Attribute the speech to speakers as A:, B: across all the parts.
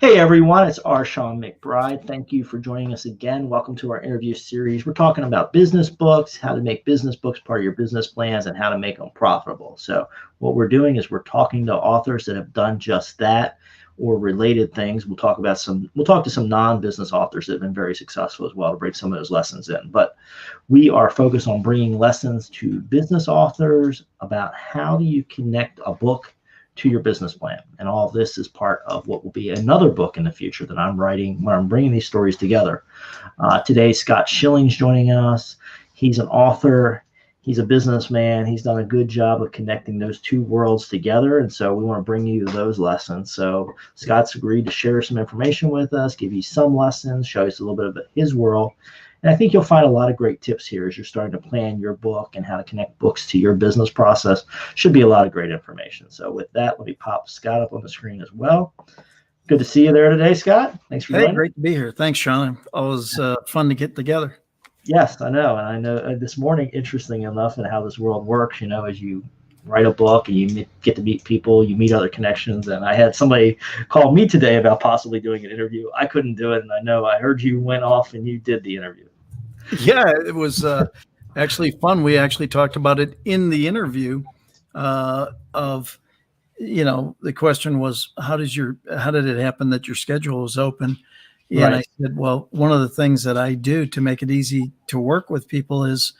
A: Hey everyone, it's our Shawn McBride. Thank you for joining us again. Welcome to our interview series. We're talking about business books, how to make business books part of your business plans, and how to make them profitable. So what we're doing is we're talking to authors that have done just that or related things. We'll talk to some non-business authors that have been very successful as well to bring some of those lessons in. But we are focused on bringing lessons to business authors about how do you connect a book to your business plan. And all of this is part of what will be another book in the future that I'm writing when I'm bringing these stories together. Today, Scott Shilling's joining us. He's an author. He's a businessman. He's done a good job of connecting those two worlds together. And so we want to bring you those lessons. So Scott's agreed to share some information with us, give you some lessons, show us a little bit of his world. And I think you'll find a lot of great tips here as you're starting to plan your book and how to connect books to your business process. Should be a lot of great information. So with that, let me pop Scott up on the screen as well. Good to see you there today, Scott. Thanks for joining.
B: Hey, great to be here. Thanks, Shawn. Always fun to get together.
A: Yes, I know. And I know this morning, interesting enough, in how this world works, as you write a book and you get to meet people, you meet other connections. And I had somebody call me today about possibly doing an interview. I couldn't do it. And I know I heard you went off and you did the interview.
B: Yeah, it was actually fun. We actually talked about it in the interview the question was, how did it happen that your schedule was open? And right. I said, well, one of the things that I do to make it easy to work with people is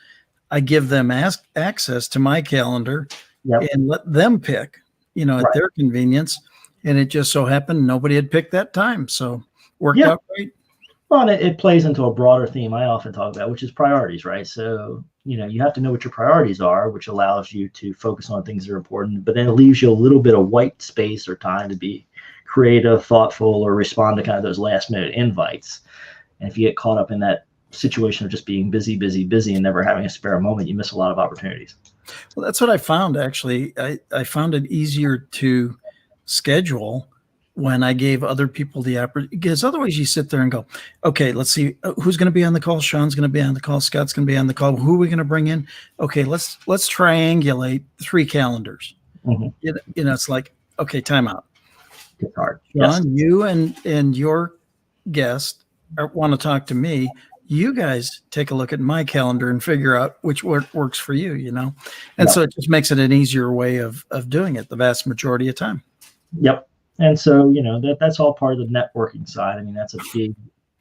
B: I give them access to my calendar and let them pick, at their convenience. And it just so happened nobody had picked that time. So worked out great.
A: Well, and it plays into a broader theme I often talk about, which is priorities, right? So, you have to know what your priorities are, which allows you to focus on things that are important, but then it leaves you a little bit of white space or time to be creative, thoughtful, or respond to kind of those last minute invites. And if you get caught up in that situation of just being busy, and never having a spare moment, you miss a lot of opportunities.
B: Well, that's what I found, actually. I found it easier to schedule when I gave other people the opportunity, because otherwise you sit there and go, okay, let's see who's going to be on the call. Sean's going to be on the call. Scott's going to be on the call. Who are we going to bring in? Okay, let's triangulate 3 calendars. Mm-hmm. It's like, okay, time out.
A: It's hard.
B: Sean, you and your guest want to talk to me. You guys take a look at my calendar and figure out which works for you, And so it just makes it an easier way of doing it the vast majority of time.
A: Yep. And so, that's all part of the networking side. I mean, that's a big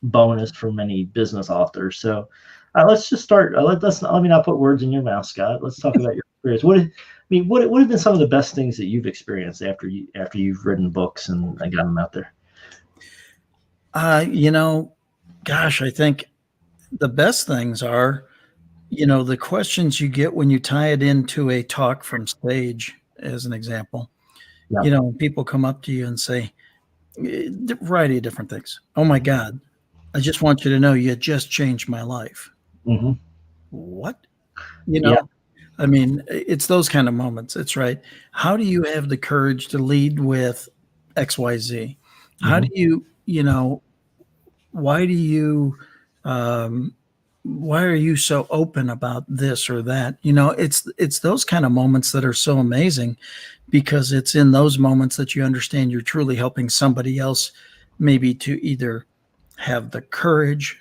A: bonus for many business authors. So let's just start. Let me not put words in your mouth, Scott. Let's talk about your experience. What have been some of the best things that you've experienced after you've written books and got them out there?
B: Gosh, I think the best things are, the questions you get when you tie it into a talk from stage, as an example. Yeah. When people come up to you and say a variety of different things. Oh my God, I just want you to know you just changed my life. Mm-hmm. What? I mean, it's those kind of moments. It's right. How do you have the courage to lead with XYZ? Mm-hmm. How do you, why are you so open about this or that? It's those kind of moments that are so amazing, because it's in those moments that you understand you're truly helping somebody else, maybe to either have the courage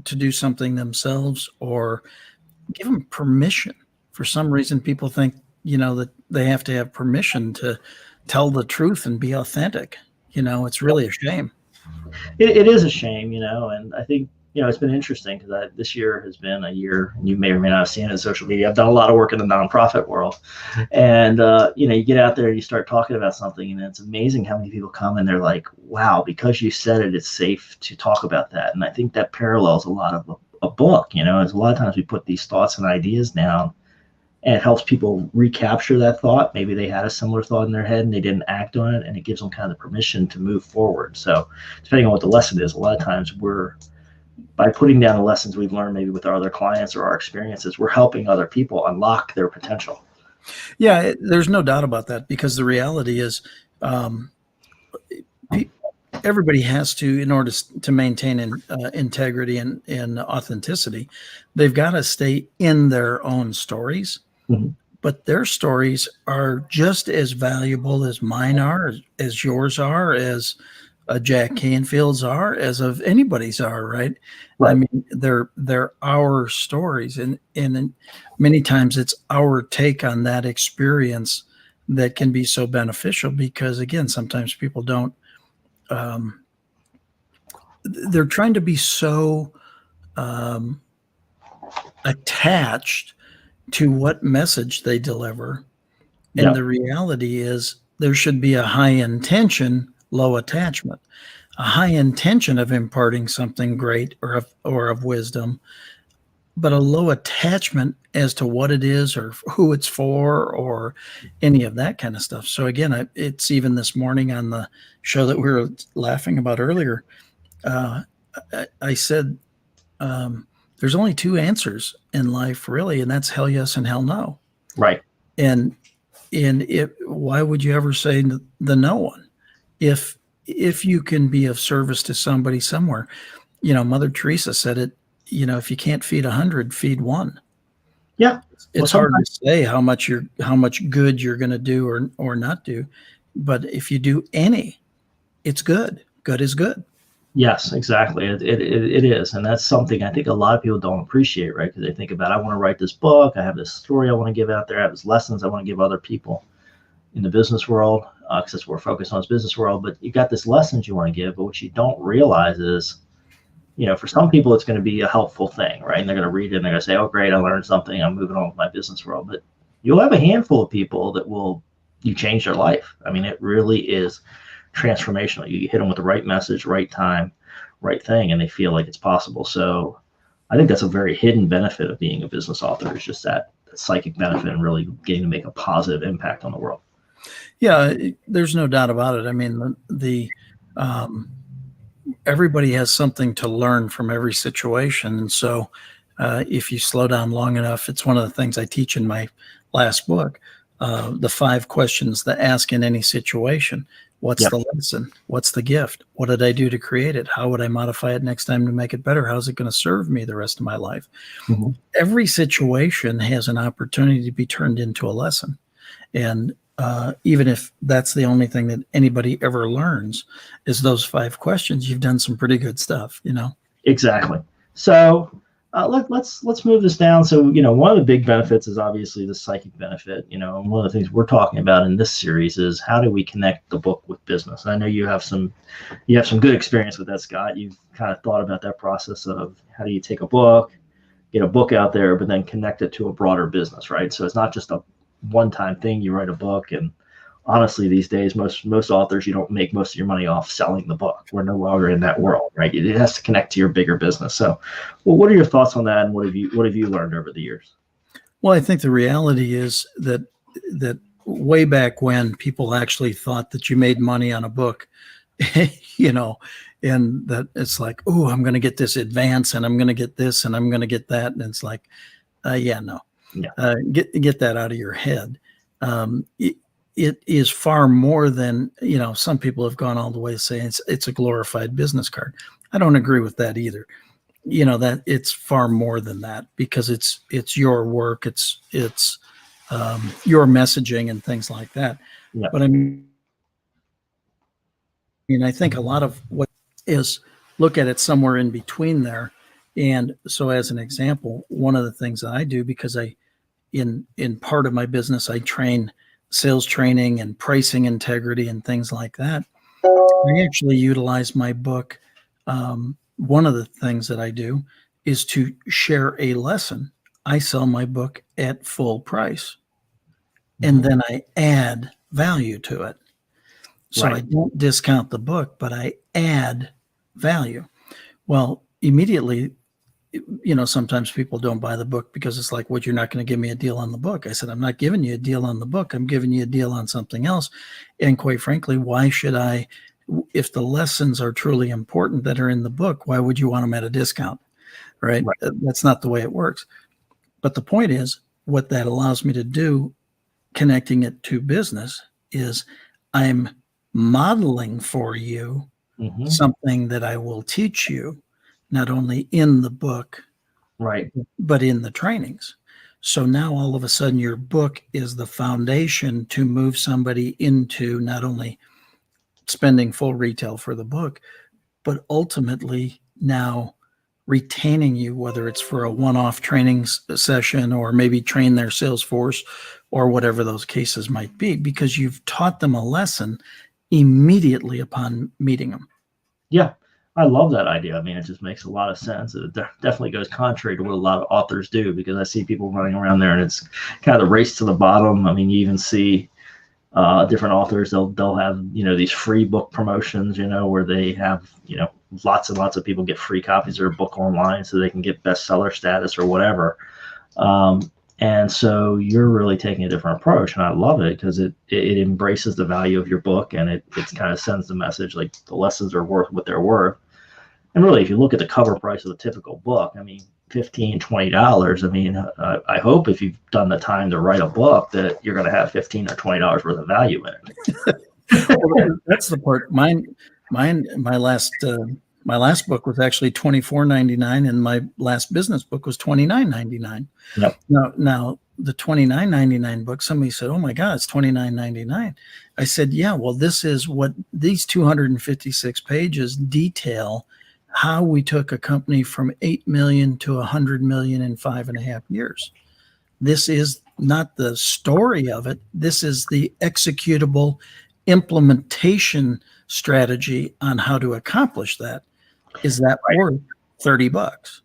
B: to do something themselves or give them permission. For some reason, people think, that they have to have permission to tell the truth and be authentic. It's really a shame.
A: It is a shame, and I think, it's been interesting because this year has been a year, and you may or may not have seen it on social media. I've done a lot of work in the nonprofit world, and you get out there and you start talking about something, and it's amazing how many people come and they're like, "Wow, because you said it, it's safe to talk about that." And I think that parallels a lot of a book. As a lot of times we put these thoughts and ideas down, and it helps people recapture that thought. Maybe they had a similar thought in their head and they didn't act on it, and it gives them kind of the permission to move forward. So depending on what the lesson is, a lot of times by putting down the lessons we've learned maybe with our other clients or our experiences, we're helping other people unlock their potential.
B: Yeah, there's no doubt about that, because the reality is everybody has to, in order to maintain integrity and authenticity, they've got to stay in their own stories. Mm-hmm. But their stories are just as valuable as mine are, as yours are, as Jack Canfield's are as of anybody's are, right?
A: Right.
B: I mean, they're our stories, and many times it's our take on that experience that can be so beneficial, because again, sometimes people don't, they're trying to be so attached to what message they deliver. And
A: Yeah.
B: the reality is there should be a high intention, low attachment. A high intention of imparting something great or of wisdom, but a low attachment as to what it is or who it's for or any of that kind of stuff. So again, it's even this morning on the show that we were laughing about earlier. I said, there's only two answers in life, really, and that's hell yes and hell no.
A: Right.
B: And why would you ever say the no one if you can be of service to somebody somewhere? Mother Teresa said it. If you can't feed 100, feed one.
A: Yeah.
B: It's hard to say how much good you're going to do or not do, but if you do any, it's good. Good is good.
A: Yes, exactly. It is. And that's something I think a lot of people don't appreciate, right? Because they think about, I want to write this book. I have this story I want to give out there. I have these lessons I want to give other people in the business world, because that's what we're focused on, is business world. But you got this lessons you want to give, but what you don't realize is, for some people, it's going to be a helpful thing, right? And they're going to read it and they're going to say, oh, great, I learned something. I'm moving on with my business world. But you'll have a handful of people that you change their life. I mean, it really is transformational. You hit them with the right message, right time, right thing, and they feel like it's possible. So I think that's a very hidden benefit of being a business author, is just that psychic benefit and really getting to make a positive impact on the world.
B: Yeah, there's no doubt about it. I mean, everybody has something to learn from every situation. And so if you slow down long enough, it's one of the things I teach in my last book, the 5 questions to ask in any situation. What's the lesson? What's the gift? What did I do to create it? How would I modify it next time to make it better? How's it going to serve me the rest of my life? Mm-hmm. Every situation has an opportunity to be turned into a lesson. And even if that's the only thing that anybody ever learns is those 5 questions, you've done some pretty good stuff,
A: Exactly. So let's move this down. So, one of the big benefits is obviously the psychic benefit, and one of the things we're talking about in this series is how do we connect the book with business? And I know you have some good experience with that, Scott. You've kind of thought about that process of how do you take a book, get a book out there, but then connect it to a broader business, right? So it's not just a one-time thing. You write a book, and honestly, these days, most authors, you don't make most of your money off selling the book. We're no longer in that world, right? It has to connect to your bigger business. So, well, what are your thoughts on that, and what have you learned over the years?
B: Well, I think the reality is that way back when, people actually thought that you made money on a book, and that it's like, oh, I'm going to get this advance, and I'm going to get this, and I'm going to get that, and it's like, no. Get that out of your head. It is far more than, some people have gone all the way to say it's a glorified business card. I don't agree with that either. That it's far more than that, because it's your work, it's your messaging and things like that. Yeah. But I think a lot of what is, look at it somewhere in between there. And so as an example, one of the things that I do, because in part of my business, I train sales training and pricing integrity and things like that. I actually utilize my book. One of the things that I do is to share a lesson. I sell my book at full price, and then I add value to it. So I don't discount the book, but I add value. Well, immediately, sometimes people don't buy the book because it's like, what, you're not going to give me a deal on the book. I said, I'm not giving you a deal on the book. I'm giving you a deal on something else. And quite frankly, why should I, if the lessons are truly important that are in the book, why would you want them at a discount? Right? That's not the way it works. But the point is, what that allows me to do, connecting it to business, is I'm modeling for you something that I will teach you, not only in the book, but in the trainings. So now all of a sudden your book is the foundation to move somebody into not only spending full retail for the book, but ultimately now retaining you, whether it's for a one-off training session or maybe train their sales force or whatever those cases might be, because you've taught them a lesson immediately upon meeting them.
A: Yeah, I love that idea. I mean, it just makes a lot of sense. It definitely goes contrary to what a lot of authors do, because I see people running around there and it's kind of the race to the bottom. I mean, you even see different authors, they'll have, these free book promotions, where they have, lots and lots of people get free copies of their book online so they can get bestseller status or whatever. And so you're really taking a different approach, and I love it because it embraces the value of your book, and it kind of sends the message like the lessons are worth what they're worth. And really, if you look at the cover price of a typical book, I mean, $15, $20. I mean, I hope if you've done the time to write a book that you're going to have $15 or $20 worth of value in it.
B: Well, that's the part. My last book was actually $24.99, and my last business book was $29.99.
A: Yep.
B: Now the $29.99 book, somebody said, "Oh my God, it's $29.99." I said, "Yeah, well, this is what these 256 pages detail how we took a company from 8 million to 100 million in 5.5 years. This is not the story of it. This is the executable implementation strategy on how to accomplish that. Is that worth $30?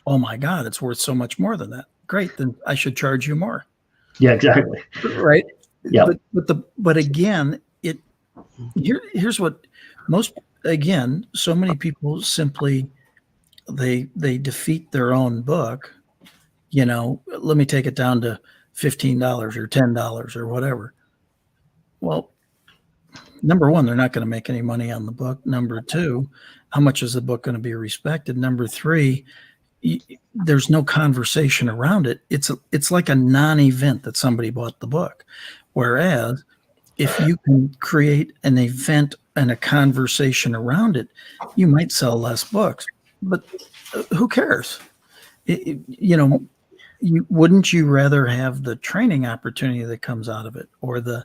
B: Oh my God, it's worth so much more than that. Great, then I should charge you more."
A: Yeah, exactly.
B: Right.
A: Yeah.
B: But again, here's what so many people simply they defeat their own book. Let me take it down to $15 or $10 or whatever. Well, number one, they're not going to make any money on the book. Number two, how much is the book going to be respected? Number three, there's no conversation around it. It's like a non-event that somebody bought the book. Whereas if you can create an event and a conversation around it, you might sell less books, but who cares? Wouldn't you rather have the training opportunity that comes out of it, or the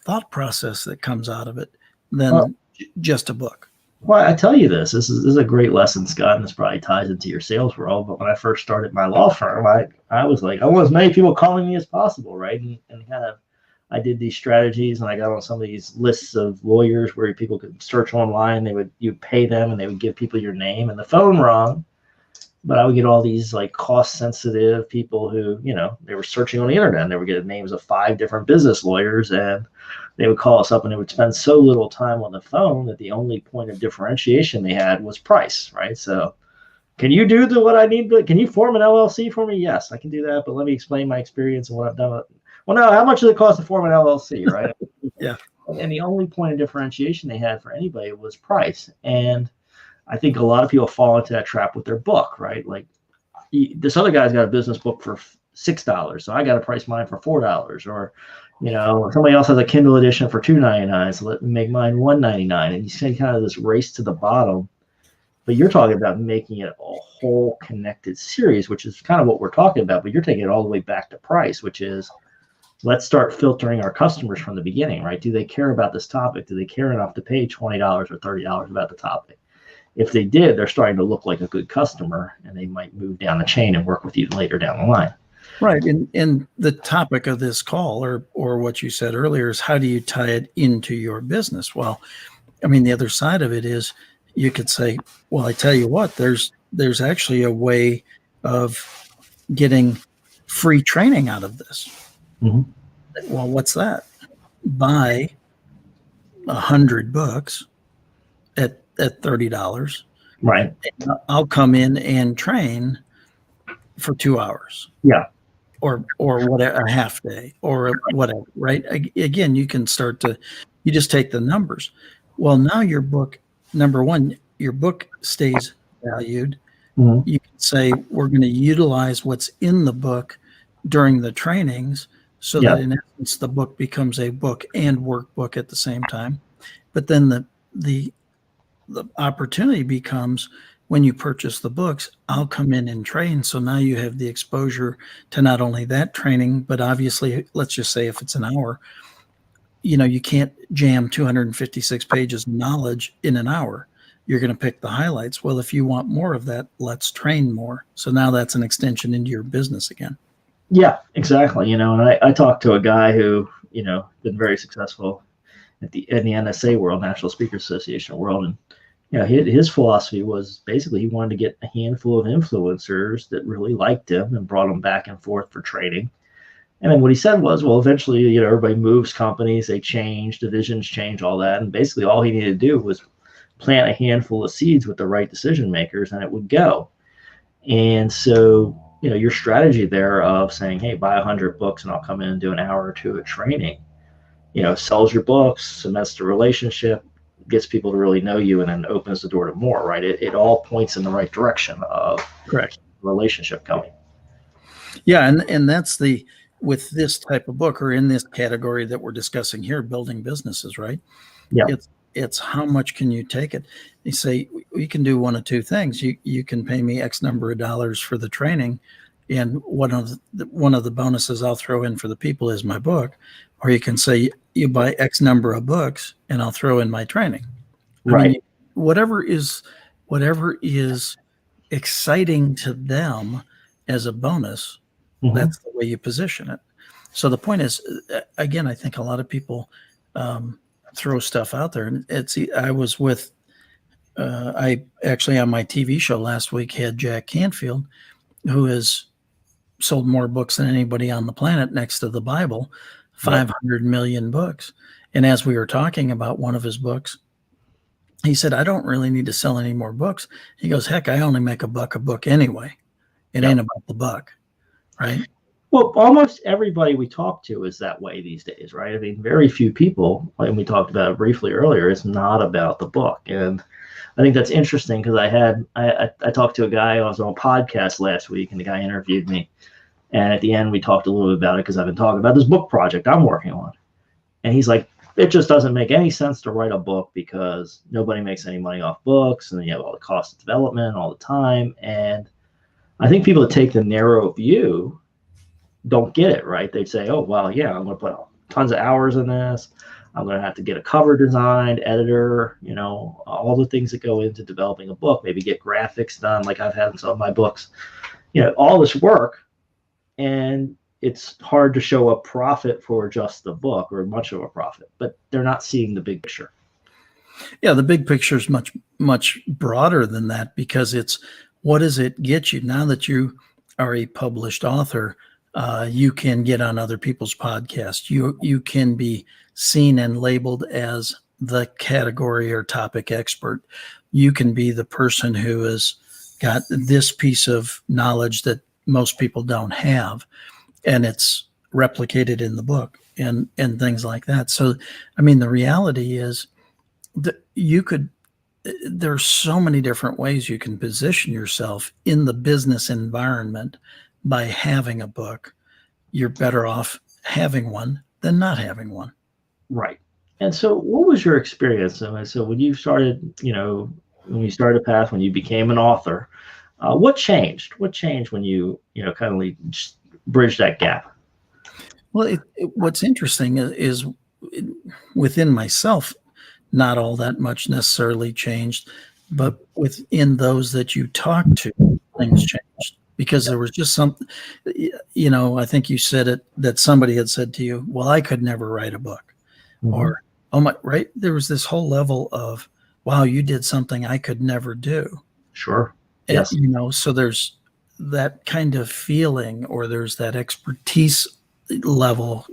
B: thought process that comes out of it, than just a book?
A: Well, I tell you this is a great lesson, Scott, and this probably ties into your sales world. But when I first started my law firm, I was like, I want as many people calling me as possible, right? And kind of, I did these strategies, and I got on some of these lists of lawyers where people could search online. You'd pay them, and they would give people your name, and the phone rang. But I would get all these like cost-sensitive people who, they were searching on the internet, and they would get names of 5 different business lawyers, and they would call us up, and they would spend so little time on the phone that the only point of differentiation they had was price, right? So, can you do what I need? Can you form an LLC for me? Yes, I can do that, but let me explain my experience and what I've done. Well, no, how much does it cost to form an LLC, right?
B: Yeah.
A: And the only point of differentiation they had for anybody was price. And I think a lot of people fall into that trap with their book, right? Like, this other guy's got a business book for $6, so I got to price mine for $4. Or, somebody else has a Kindle edition for $2.99, so let me make mine $1.99. And you see kind of this race to the bottom. But you're talking about making it a whole connected series, which is kind of what we're talking about. But you're taking it all the way back to price, which is, let's start filtering our customers from the beginning, right? Do they care about this topic? Do they care enough to pay $20 or $30 about the topic? If they did, they're starting to look like a good customer, and they might move down the chain and work with you later down the line.
B: Right. And the topic of this call, or what you said earlier, is how do you tie it into your business? Well, I mean, the other side of it is you could say, well, I tell you what, there's actually a way of getting free training out of this.
A: Mm-hmm.
B: Well, what's that? Buy 100 books at $30.
A: Right.
B: I'll come in and train for 2 hours.
A: Yeah.
B: Or whatever, a half day or whatever, right? Again, you just take the numbers. Well, now your book, number one, your book stays valued. Mm-hmm. You can say, we're going to utilize what's in the book during the trainings, so that in essence, the book becomes a book and workbook at the same time. But then the opportunity becomes, when you purchase the books, I'll come in and train. So now you have the exposure to not only that training, but obviously, let's just say if it's an hour, you can't jam 256 pages of knowledge in an hour. You're going to pick the highlights. Well, if you want more of that, let's train more. So now that's an extension into your business again.
A: Yeah, exactly. And I talked to a guy who, been very successful in the NSA world, National Speakers Association world. And, his philosophy was basically he wanted to get a handful of influencers that really liked him and brought them back and forth for training. And then what he said was, well, eventually, everybody moves companies, they change, divisions change, all that. And basically all he needed to do was plant a handful of seeds with the right decision makers and it would go. And so, your strategy there of saying, hey, buy 100 books and I'll come in and do an hour or two of training, sells your books, cements the relationship, gets people to really know you, and then opens the door to more, right? It all points in the right direction of
B: correct
A: relationship coming.
B: Yeah. And that's with this type of book, or in this category that we're discussing here, building businesses, right?
A: Yeah.
B: It's how much can you take it? You say, you can do one of two things. You can pay me X number of dollars for the training, and one of the bonuses I'll throw in for the people is my book. Or you can say, you buy X number of books and I'll throw in my training.
A: Right.
B: I mean, whatever is exciting to them as a bonus, that's the way you position it. So the point is, again, I think a lot of people throw stuff out there. And I was with, I actually on my TV show last week had Jack Canfield, who has sold more books than anybody on the planet next to the Bible, 500 million books. And as we were talking about one of his books, he said, I don't really need to sell any more books. He goes, heck, I only make $1 a book anyway. It ain't about the buck, right?
A: Well, almost everybody we talk to is that way these days, right? I mean, very few people, and we talked about it briefly earlier, it's not about the book. And I think that's interesting because I talked to a guy, I was on a podcast last week, and the guy interviewed me. And at the end, we talked a little bit about it because I've been talking about this book project I'm working on. And he's like, it just doesn't make any sense to write a book because nobody makes any money off books. And then you have all the cost of development all the time. And I think people that take the narrow view don't get it, right? They say, oh, well, yeah, I'm going to put tons of hours in this. I'm going to have to get a cover designed, editor, all the things that go into developing a book, maybe get graphics done like I've had in some of my books, all this work. And it's hard to show a profit for just the book, or much of a profit, but they're not seeing the big picture.
B: Yeah, the big picture is much, much broader than that, because it's, what does it get you? Now that you are a published author, you can get on other people's podcasts. You can be seen and labeled as the category or topic expert. You can be the person who has got this piece of knowledge that most people don't have, and it's replicated in the book and things like that. So, I mean, the reality is that there's so many different ways you can position yourself in the business environment by having a book. You're better off having one than not having one.
A: Right. And so what was your experience? So when you started, when you started a path, when you became an author, what changed? What changed when you, kind of just bridged that gap?
B: Well, what's interesting is within myself, not all that much necessarily changed, but within those that you talk to, things changed. Because there was just something, I think you said it, that somebody had said to you, well, I could never write a book. Or, oh my, right? There was this whole level of, wow, you did something I could never do.
A: Sure. Yes.
B: So there's that kind of feeling, or there's that expertise level,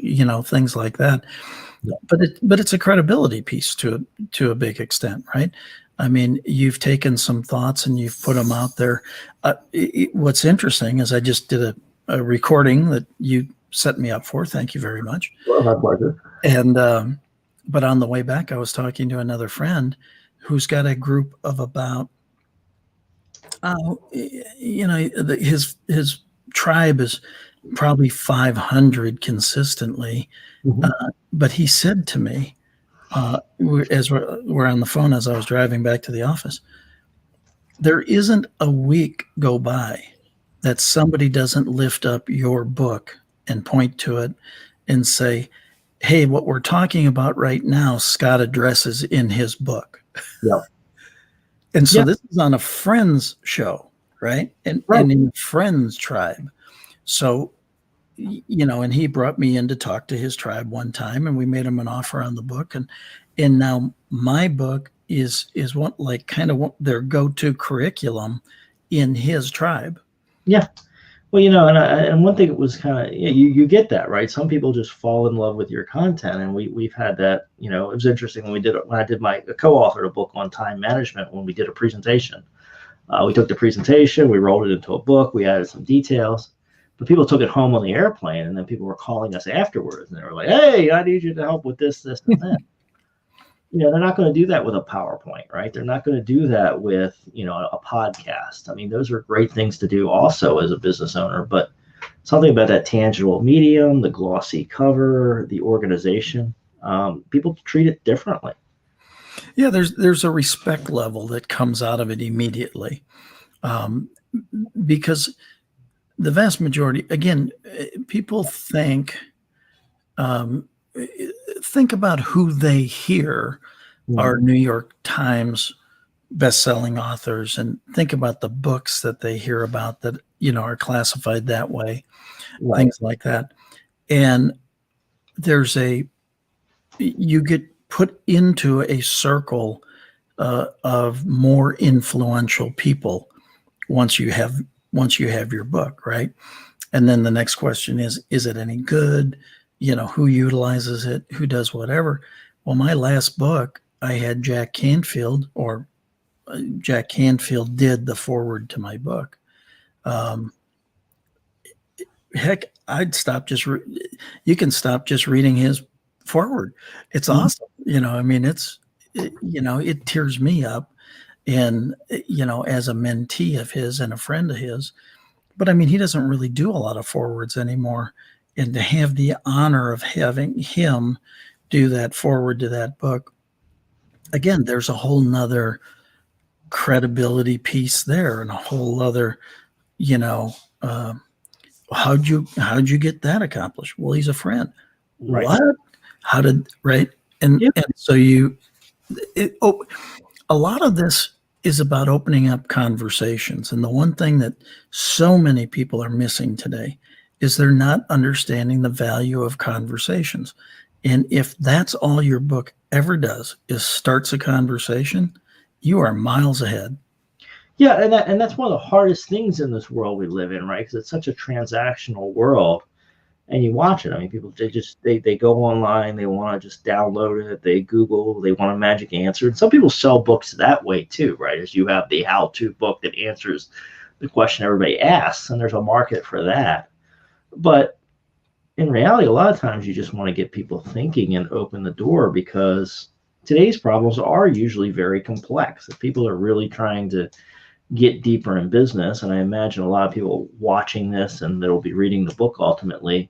B: things like that. Yeah. But it's a credibility piece to a big extent, right? I mean, you've taken some thoughts and you've put them out there. What's interesting is I just did a recording that you set me up for. Thank you very much.
A: Well, my pleasure.
B: And but on the way back, I was talking to another friend who's got a group of about, his tribe is probably 500 consistently. But he said to me, as we're on the phone, as I was driving back to the office, there isn't a week go by that somebody doesn't lift up your book and point to it and say, hey, what we're talking about right now, Scott addresses in his book.
A: Yeah.
B: And so
A: Yeah.
B: this is on a friend's show, right? And
A: Right.
B: in a friend's tribe. So, and he brought me in to talk to his tribe one time, and we made him an offer on the book. And now my book is what, like, kind of what their go-to curriculum in his tribe.
A: Yeah. Well, and one thing it was kind of, you get that, right? Some people just fall in love with your content, and we've had that. It was interesting when I did my co-authored a book on time management when we did a presentation. We took the presentation, we rolled it into a book, we added some details, but people took it home on the airplane, and then people were calling us afterwards, and they were like, "Hey, I need you to help with this, and that." They're not going to do that with a PowerPoint, right? They're not going to do that with, a podcast. I mean, those are great things to do also as a business owner, but something about that tangible medium, the glossy cover, the organization, people treat it differently.
B: Yeah, there's a respect level that comes out of it immediately, because the vast majority, again, people think about who they hear are New York Times best-selling authors, and think about the books that they hear about that are classified that way,
A: Right.
B: things like that. And you get put into a circle of more influential people once you have your book, right? And then the next question is it any good? Who utilizes it? Who does whatever? Well, my last book, I had Jack Canfield did the forward to my book. Heck, I'd stop you can stop just reading his forward. It's awesome. I mean, it tears me up, and, as a mentee of his and a friend of his. But I mean, he doesn't really do a lot of forwards anymore. And to have the honor of having him do that forward to that book, again, there's a whole nother credibility piece there, and a whole other, how'd you get that accomplished? Well, he's a friend.
A: Right.
B: What? How did, right? And so a lot of this is about opening up conversations. And the one thing that so many people are missing today is they're not understanding the value of conversations. And if that's all your book ever does is starts a conversation, you are miles ahead.
A: Yeah, and that's one of the hardest things in this world we live in, right? Because it's such a transactional world, and you watch it. I mean, people they go online, they want to just download it, they Google, they want a magic answer. And some people sell books that way too, right? As you have the how-to book that answers the question everybody asks, and there's a market for that. But in reality, a lot of times you just want to get people thinking and open the door, because today's problems are usually very complex. If people are really trying to get deeper in business, and I imagine a lot of people watching this and that'll be reading the book ultimately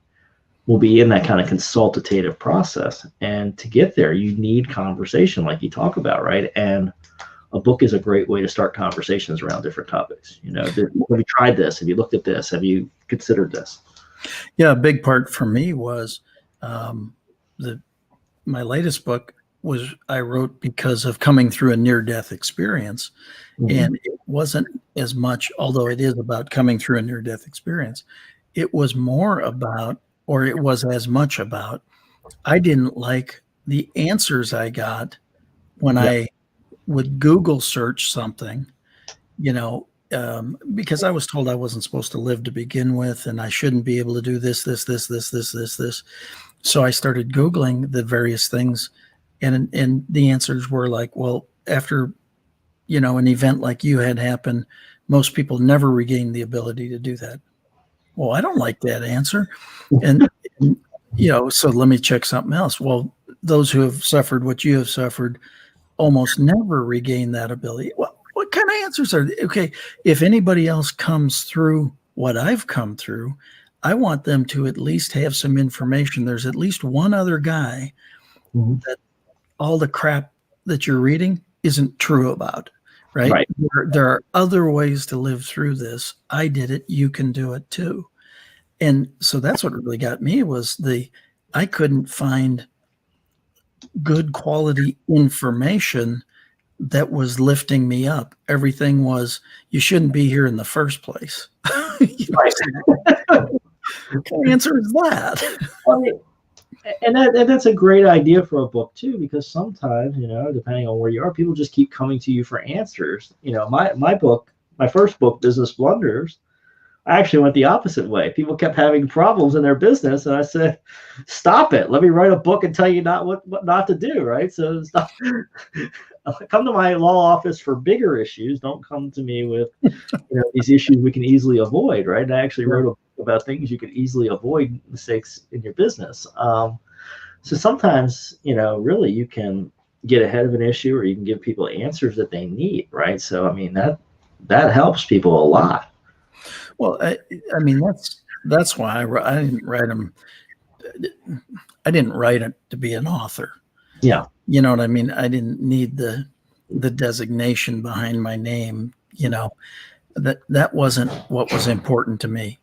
A: will be in that kind of consultative process. And to get there, you need conversation, like you talk about, right? And a book is a great way to start conversations around different topics. Have you tried this? Have you looked at this? Have you considered this?
B: Yeah, a big part for me was my latest book I wrote because of coming through a near-death experience. And it wasn't as much, although it is about coming through a near-death experience, it was more about, or it was as much about, I didn't like the answers I got when I would Google search something, because I was told I wasn't supposed to live to begin with, and I shouldn't be able to do this. So I started Googling the various things, and the answers were like, well, after an event like you had happen, most people never regain the ability to do that. Well, I don't like that answer. And so let me check something else. Well, those who have suffered what you have suffered almost never regain that ability. Well, what kind of answers are they? Okay, if anybody else comes through what I've come through, I want them to at least have some information. There's at least one other guy that all the crap that you're reading isn't true about. Right? There are other ways to live through this. I did it. You can do it too. And so that's what really got me was I couldn't find good quality information that was lifting me up. Everything was, you shouldn't be here in the first place.
A: Right.
B: What kind of answer is that?
A: Well, and that's a great idea for a book too, because sometimes, depending on where you are, people just keep coming to you for answers. My first book, Business Blunders, I actually went the opposite way. People kept having problems in their business, and I said, "Stop it! Let me write a book and tell you what not to do." Right? So stop. Come to my law office for bigger issues. Don't come to me with these issues we can easily avoid. Right? And I actually wrote a book about things you could easily avoid mistakes in your business. So sometimes, really you can get ahead of an issue, or you can give people answers that they need. Right? So I mean that helps people a lot.
B: Well, I mean, that's why I didn't write them. I didn't write it to be an author.
A: Yeah.
B: You know what I mean? I didn't need the designation behind my name. That wasn't what was important to me.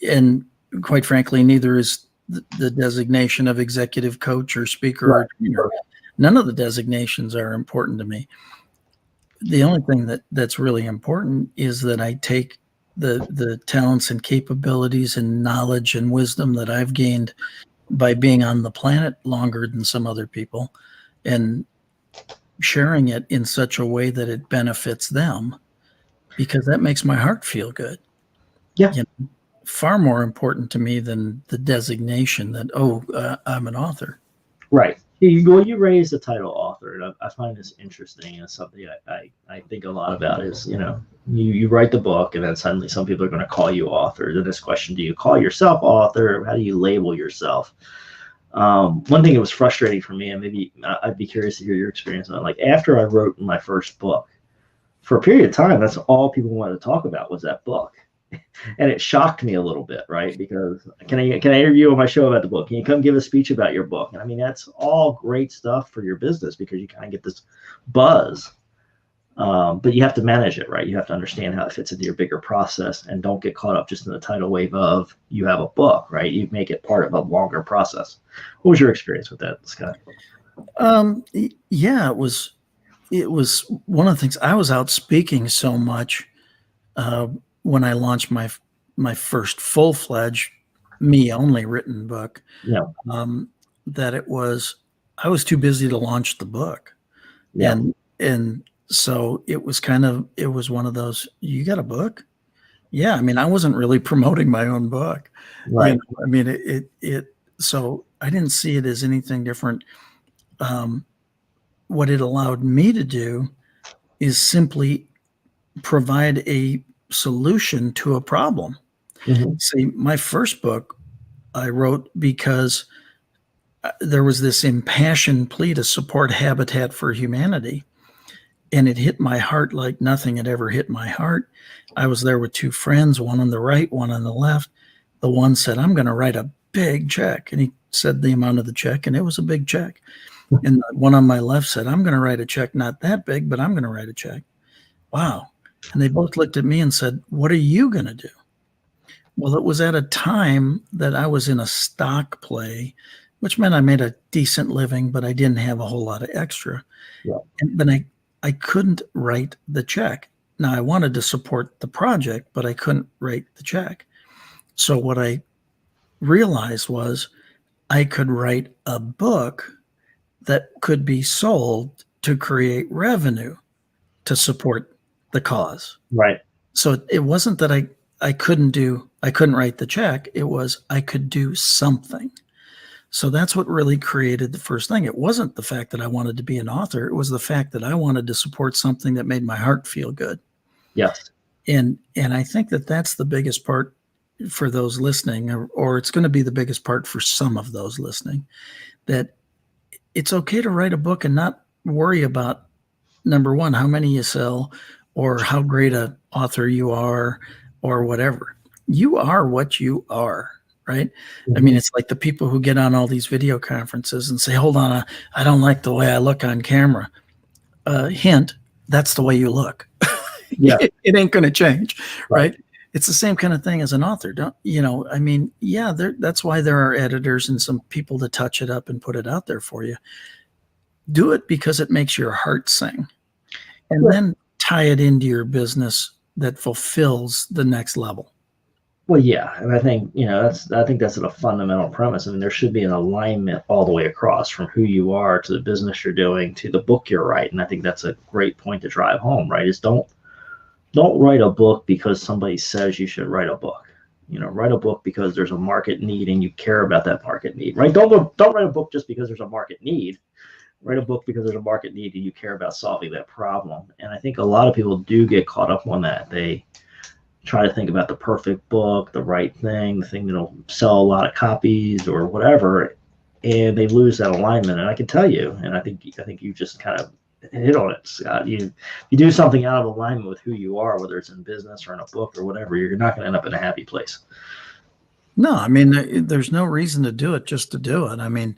B: And quite frankly, neither is the designation of executive coach or speaker or trainer. None of the designations are important to me. The only thing that's really important is that I take the talents and capabilities and knowledge and wisdom that I've gained by being on the planet longer than some other people, and sharing it in such a way that it benefits them, because that makes my heart feel good.
A: Yeah.
B: Far more important to me than the designation that, I'm an author.
A: Right. Well, you raised the title author, and I find this interesting, and something I think a lot about is, you write the book, and then suddenly some people are going to call you author. Then this question, do you call yourself author? How do you label yourself? One thing that was frustrating for me, and maybe I'd be curious to hear your experience on it, like after I wrote my first book, for a period of time, that's all people wanted to talk about was that book. And it shocked me a little bit, right? Because can I interview you on my show about the book? Can you come give a speech about your book? And I mean, that's all great stuff for your business, because you kind of get this buzz. But you have to manage it, right? You have to understand how it fits into your bigger process, and don't get caught up just in the tidal wave of you have a book, right? You make it part of a longer process. What was your experience with that, Scott?
B: Yeah, it was one of the things. I was out speaking so much when I launched my first full-fledged me only written book.
A: Yeah.
B: That I was too busy to launch the book.
A: Yeah.
B: And so it was one of those, you got a book? Yeah. I mean, I wasn't really promoting my own book.
A: Right.
B: I mean, so I didn't see it as anything different. What it allowed me to do is simply provide a solution to a problem.
A: Mm-hmm.
B: See, my first book I wrote because there was this impassioned plea to support Habitat for Humanity, and it hit my heart like nothing had ever hit my heart. I was there with two friends, one on the right, one on the left. The one said, "I'm going to write a big check," and he said the amount of the check, and it was a big check. And the one on my left said, "I'm going to write a check not that big, but I'm going to write a check." Wow. And they both looked at me and said, "What are you going to do?" Well, it was at a time that I was in a stock play, which meant I made a decent living, but I didn't have a whole lot of extra.
A: Yeah.
B: But I couldn't write the check. Now, I wanted to support the project, but I couldn't write the check. So what I realized was I could write a book that could be sold to create revenue to support the cause.
A: Right.
B: So it wasn't that I couldn't write the check. It was I could do something. So that's what really created the first thing. It wasn't the fact that I wanted to be an author. It was the fact that I wanted to support something that made my heart feel good.
A: Yes.
B: And I think that that's the biggest part for those listening, or it's going to be the biggest part for some of those listening, that it's okay to write a book and not worry about, number one, how many you sell or how great an author you are or whatever. You are what you are, right? Mm-hmm. I mean, it's like the people who get on all these video conferences and say, "Hold on, I don't like the way I look on camera." Hint, that's the way you look. Yeah. It ain't going to change, right? it's the same kind of thing as an author. Don't you know? I mean, yeah, that's why there are editors and some people to touch it up and put it out there for you. Do it because it makes your heart sing, and then tie it into your business that fulfills the next level.
A: Well, yeah, and I think that's a fundamental premise. I mean, there should be an alignment all the way across from who you are to the business you're doing to the book you're writing. I think that's a great point to drive home, right? Is don't write a book because somebody says you should write a book. Write a book because there's a market need and you care about that market need, right? Don't write a book just because there's a market need. Write a book because there's a market need and you care about solving that problem. And I think a lot of people do get caught up on that. They try to think about the perfect book, the right thing, the thing that'll sell a lot of copies or whatever, and they lose that alignment. And I can tell you, and I think you just kind of hit on it, Scott. You do something out of alignment with who you are, whether it's in business or in a book or whatever, you're not going to end up in a happy place.
B: No, I mean, there's no reason to do it just to do it. I mean,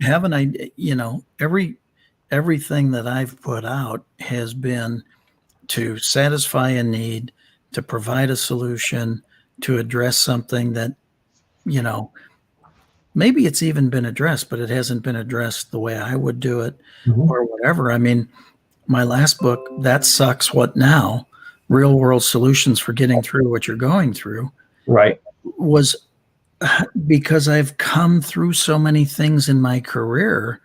B: have everything that I've put out has been to satisfy a need, to provide a solution, to address something that, maybe it's even been addressed, but it hasn't been addressed the way I would do it or whatever. I mean, my last book, That Sucks, What Now? Real World Solutions for Getting Through What You're Going Through,
A: right,
B: was because I've come through so many things in my career.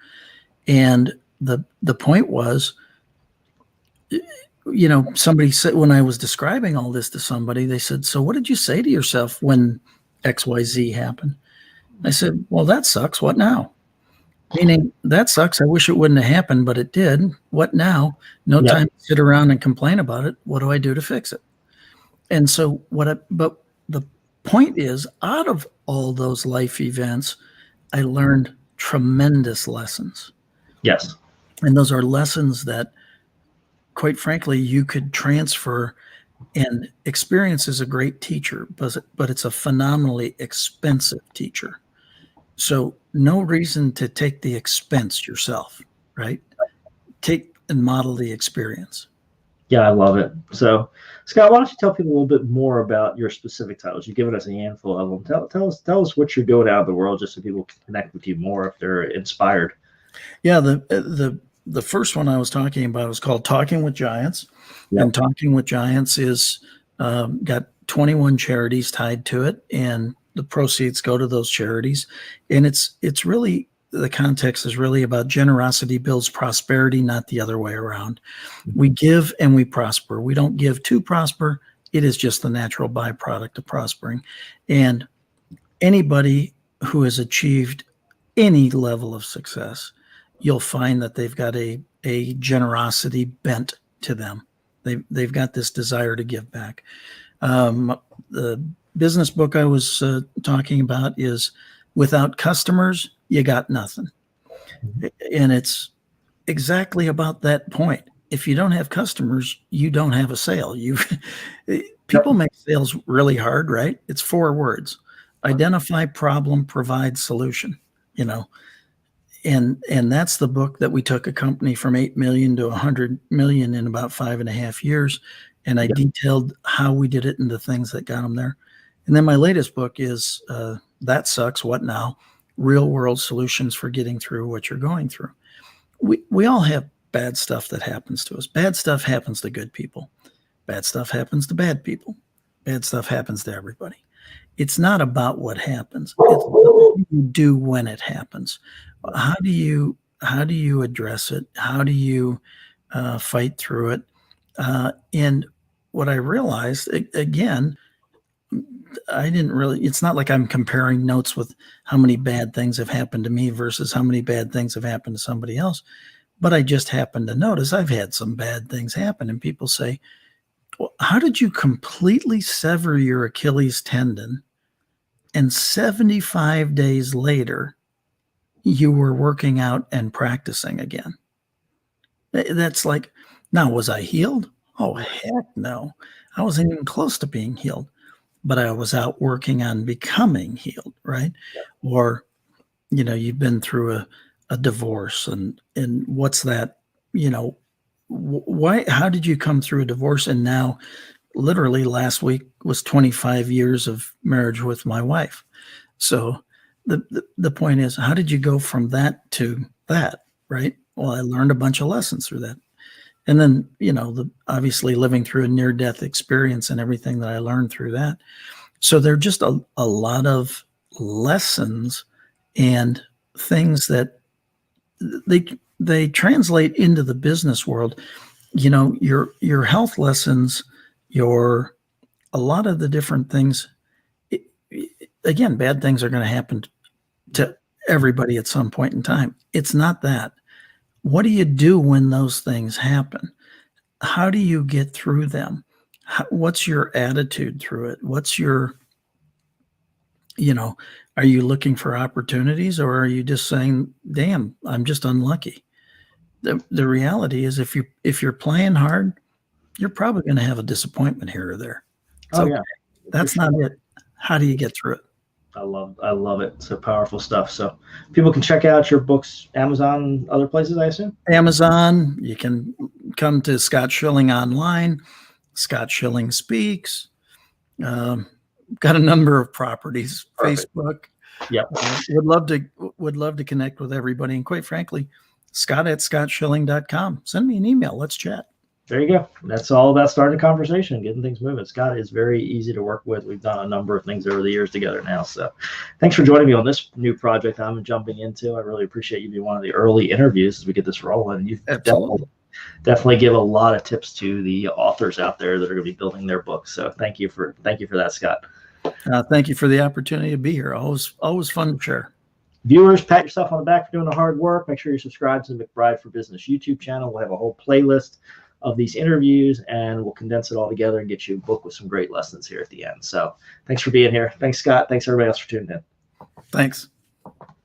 B: And the point was, somebody said, when I was describing all this to somebody, they said, so what did you say to yourself when XYZ happened? I said, well, that sucks. What now? Meaning, that sucks. I wish it wouldn't have happened, but it did. What now? No time to sit around and complain about it. What do I do to fix it? And so but the point is, out of all those life events, I learned tremendous lessons.
A: Yes.
B: And those are lessons that, quite frankly, you could transfer. And experience is a great teacher, but it's a phenomenally expensive teacher. So no reason to take the expense yourself, right? Take and model the experience.
A: Yeah, I love it. So, Scott, why don't you tell people a little bit more about your specific titles? You've given us a handful of them. Tell us what you're doing out of the world, just so people can connect with you more if they're inspired.
B: Yeah, the first one I was talking about was called Talking with Giants, and Talking with Giants is got 21 charities tied to it, and the proceeds go to those charities. And it's really, the context is really about generosity builds prosperity, not the other way around. We give and we prosper. We don't give to prosper. It is just the natural byproduct of prospering. And anybody who has achieved any level of success, you'll find that they've got a generosity bent to them. They've got this desire to give back. The business book I was talking about is Without Customers, You Got Nothing. And it's exactly about that point. If you don't have customers, you don't have a sale. People make sales really hard, right? It's 4 words: identify, problem, provide, solution. And that's the book that we took a company from 8 million to 100 million in about 5.5 years. And I detailed how we did it and the things that got them there. And then my latest book is That Sucks, What Now? Real World Solutions for Getting Through What You're Going Through. We all have bad stuff that happens to us. Bad stuff happens to good people. Bad stuff happens to bad people. Bad stuff happens to everybody. It's not about what happens. It's what you do when it happens. How do you address it? How do you fight through it? And what I realized, again, it's not like I'm comparing notes with how many bad things have happened to me versus how many bad things have happened to somebody else. But I just happened to notice I've had some bad things happen. And people say, well, how did you completely sever your Achilles tendon and 75 days later you were working out and practicing again? That's like, now, was I healed? Oh, heck no. I wasn't even close to being healed, but I was out working on becoming healed, right? Or, you've been through a divorce and what's that, why, how did you come through a divorce and now literally last week was 25 years of marriage with my wife. So the point is, how did you go from that to that, right? Well, I learned a bunch of lessons through that. And then, obviously living through a near-death experience and everything that I learned through that. So there are just a lot of lessons and things that they translate into the business world. Your health lessons, a lot of the different things. Again, bad things are going to happen to everybody at some point in time. It's not that. What do you do when those things happen? How do you get through them? What's your attitude through it? What's your, are you looking for opportunities, or are you just saying, damn, I'm just unlucky? The reality is, if you're playing hard, you're probably going to have a disappointment here or there. So that's not it. How do you get through it?
A: I love it. So powerful stuff. So people can check out your books, Amazon, other places, I assume?
B: Amazon. You can come to Scott Shilling online. Scott Shilling Speaks. Got a number of properties. Perfect. Facebook.
A: Yep.
B: Would love to connect with everybody. And quite frankly, Scott@scottshilling.com. Send me an email. Let's chat.
A: There you go. That's all about starting a conversation, getting things moving. Scott is very easy to work with. We've done a number of things over the years together now. So thanks for joining me on this new project I'm jumping into. I really appreciate you being one of the early interviews as we get this rolling. You definitely give a lot of tips to the authors out there that are going to be building their books. So thank you for that, Scott.
B: Thank you for the opportunity to be here. Always fun to share.
A: Viewers, pat yourself on the back for doing the hard work. Make sure you subscribe to the McBride for Business YouTube channel. We'll have a whole playlist of these interviews, and we'll condense it all together and get you a book with some great lessons here at the end. So thanks for being here. Thanks, Scott. Thanks, everybody else, for tuning in.
B: Thanks.